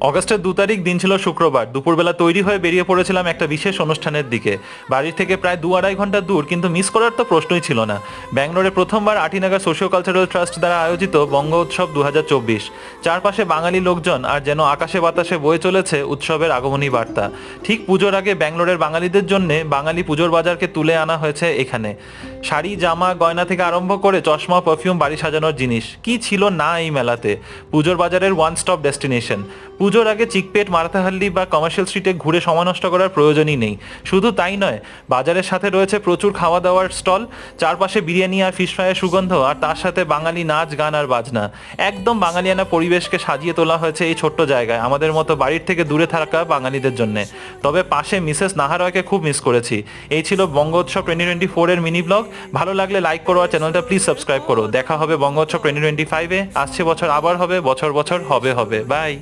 অগাস্টের 2 তারিখ দিন ছিল শুক্রবার। দুপুরবেলা তৈরি হয়ে বেরিয়ে পড়েছিলাম একটা বিশেষ অনুষ্ঠানের দিকে। বাড়ির থেকে প্রায় 2-2.5 ঘন্টা দূর, কিন্তু মিস করার তো প্রশ্নই ছিল না। ব্যাঙ্গালোরে প্রথমবার আটিনাগার সোশিও কালচারাল ট্রাস্ট দ্বারা আয়োজিত বঙ্গ উৎসব 2024। চারপাশে বাঙালি লোকজন, আর যেন আকাশে বাতাসে বয়ে চলেছে উৎসবের আগমনী বার্তা। ঠিক পুজোর আগে ব্যাঙ্গালোরের বাঙালিদের জন্য বাঙালি পুজোর বাজারকে তুলে আনা হয়েছে এখানে। শাড়ি, জামা, গয়না থেকে আরম্ভ করে চশমা, পারফিউম, বাড়ি সাজানোর জিনিস কি ছিল না এই মেলাতে। পুজোর বাজারের ওয়ান স্টপ ডেস্টিনেশন। পুজোর আগে চিকপেট, মারাথাহাল্লি বা কমার্শিয়াল স্ট্রিটে ঘুরে সময় নষ্ট করার প্রয়োজনই নেই। শুধু তাই নয়, বাজারের সাথে রয়েছে প্রচুর খাওয়া দাওয়ার স্টল। চারপাশে বিরিয়ানি আর ফিশ ফ্রাইয়ের সুগন্ধ, আর তার সাথে বাঙালি নাচ, গান আর বাজনা। একদম বাঙালিয়ানা পরিবেশকে সাজিয়ে তোলা হয়েছে এই ছোট্ট জায়গায়, আমাদের মতো বাড়ির থেকে দূরে থাকা বাঙালিদের জন্য। তবে পাশে মিসেস নাহারয়কে খুব মিস করেছি। এই ছিল বঙ্গোৎসব 2024 এর মিনি ব্লগ। ভালো লাগলে লাইক করো আর চ্যানেলটা প্লিজ সাবস্ক্রাইব করো। দেখা হবে বঙ্গোৎসব 2025-এ। আসছে বছর আবার হবে, বছর বছর হবে হবে। বাই।